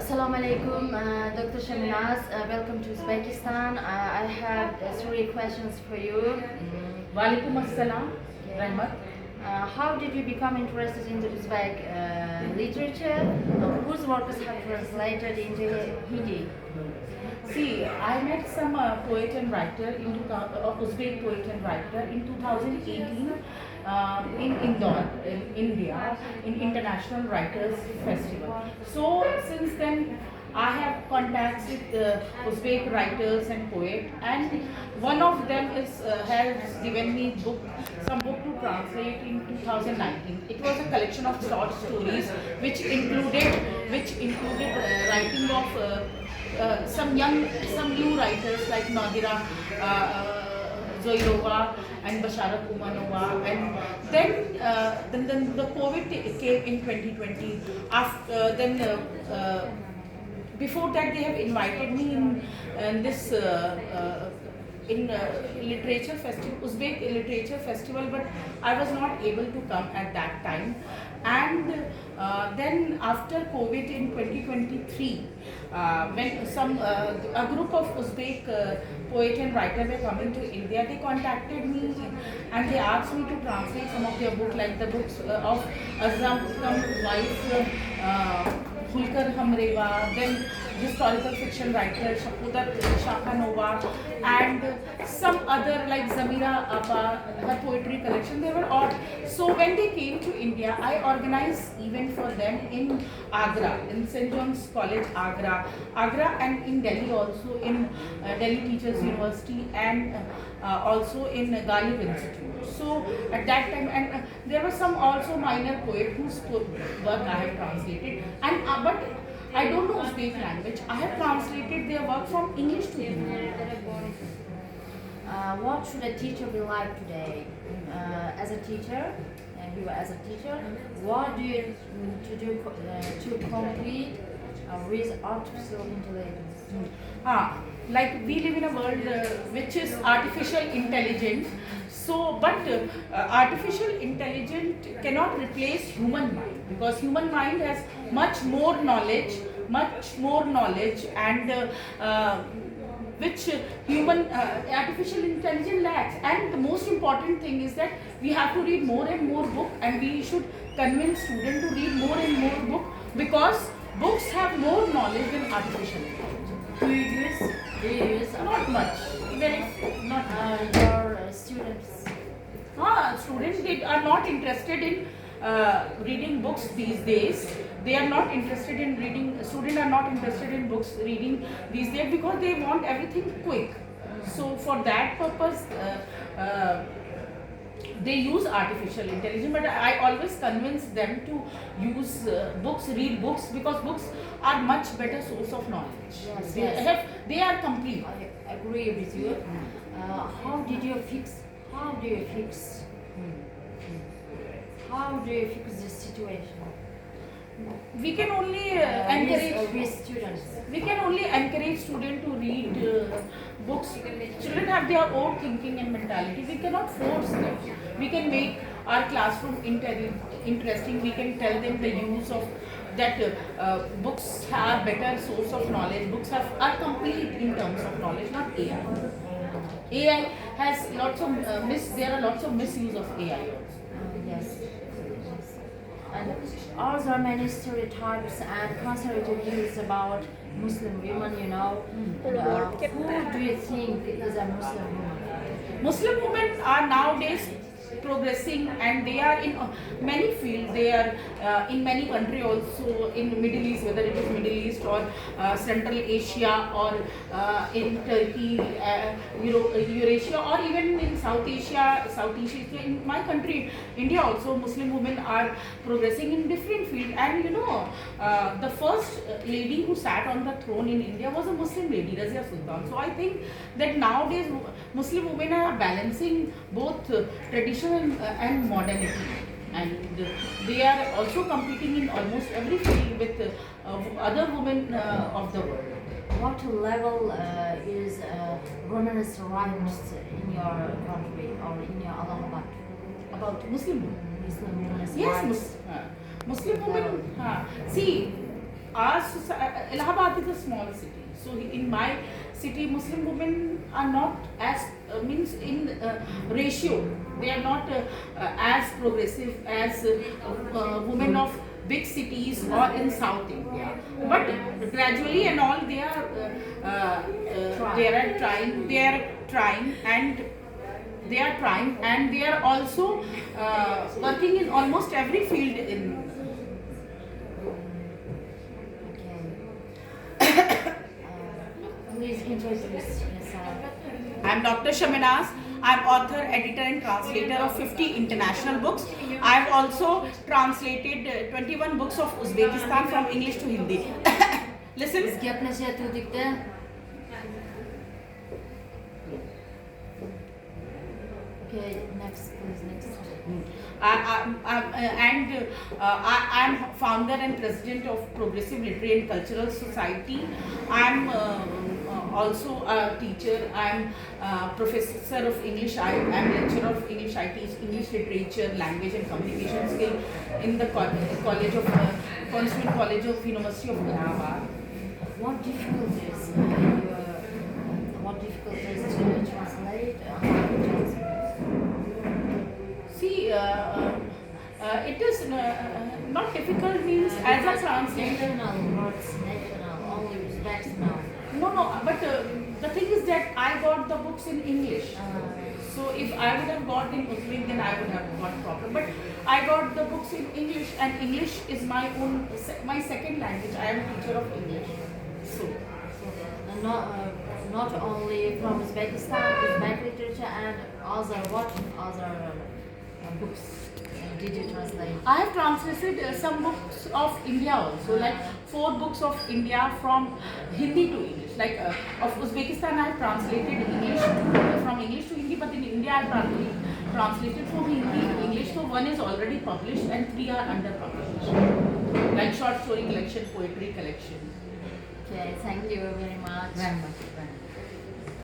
Assalamu alaikum, Dr. Shaminaz. Welcome to Uzbekistan. I have three questions for you. Walaikum assalam, Rahmat. How did you become interested in the Uzbek literature? Whose works have translated into Hindi? See, I met some poet and writer Uzbek poet and writer in 2018 in Indore, in India, in International Writers Festival. So since then, I have contacts with Uzbek writers and poet, and one of them has given me some book to translate in 2019. It was a collection of short stories which included writing of some new writers like Nadira Zoirova and Basharat Umanova, and then the COVID came in 2020. Before that, they have invited me in this literature festival, Uzbek literature festival, but I was not able to come at that time. And then after COVID in 2023, when a group of Uzbek poet and writer were coming to India, they contacted me and they asked me to translate some of their books, like the books of Azam's wife, Hulkar Hamreva, then historical fiction writer Shakudat Shakhanova, and some other like Zamira Appa, her poetry collection. They were all. So when they came to India, I organized event for them in Agra, in St. John's College, Agra, and in Delhi also, in Delhi Teachers University, and also in Ghalib Institute. So at that time, and there were some also minor poet whose work I have translated, and but I don't know Uzbek language. I have translated their work from English to Hindi. What should a teacher be like today? As a teacher, what do you need to do to compete with artificial intelligence? Like we live in a world which is artificial intelligence. So, but artificial intelligence cannot replace human mind, because human mind has much more knowledge, and which artificial intelligence lacks. And the most important thing is that we have to read more and more book, and we should convince students to read more and more book, because books have more knowledge than artificial intelligence. Do you use? Not much. Even if not your students. Students, they are not interested in reading books these days. They are not interested in reading. Students are not interested in books reading these days because they want everything quick. So for that purpose, they use artificial intelligence. But I always convince them to use books, read books, because books are much better source of knowledge. Yes. They are complete. I agree with you. How do you fix this situation? We can only encourage with students. We can only encourage students to read books. Children have their own thinking and mentality. We cannot force them. We can make our classroom interesting. We can tell them the use of that books are better source of knowledge. Books are complete in terms of knowledge, not AI. AI has lots of there are lots of misuse of AI also. Yes. And are there many stereotypes and conservative views about Muslim women, who do you think is a Muslim woman? Muslim women are nowadays progressing, and they are in many fields. They are in many countries also, in Middle East, whether it is Middle East or Central Asia, or in Turkey, Eurasia, or even in Southeast Asia. In my country, India also, Muslim women are progressing in different fields. And the first lady who sat on the throne in India was a Muslim lady, Razia Sultan. So I think that nowadays Muslim women are balancing both tradition and modernity, and they are also competing in almost every field with other women of the world. What level is women's rights in your country or in your Allahabad? About Muslim women? Muslim women's Yes, rights. Muslim women. See, Allahabad is a small city. So in my city, Muslim women are not as means in ratio. They are not as progressive as women of big cities or in South India. But gradually and all, they are trying. They are trying and they are also working in almost every field in. Please introduce yourself. I'm Dr. Shaminaz. I'm author, editor and translator of 50 international books. I've also translated 21 books of Uzbekistan from English to Hindi. Listen. Bizga gaplashayotgandikda Okay, next, please, next. I'm founder and president of Progressive Literary and Cultural Society. I'm also a teacher. I'm professor of English. I'm lecturer of English. I teach English literature, language and communication skill in the College of Constituent College of University of Allahabad. What difficulties to translate? See, it is not difficult means as a translator. National, only respects now. No, but the thing is that I got the books in English. So if I would have got in Uzbek, then I would have got problem. But I got the books in English, and English is my second language. I am a teacher of English. So not only from Uzbekistan, Uzbek literature and other books did you translate? I have translated some books of India also, like 4 books of India from Hindi to English. Like of Uzbekistan, I have translated from English to Hindi, but in India, I have translated from Hindi to English. So 1 is already published and 3 are under publication. Like short story collection, poetry collection. Okay, thank you very much. Very much.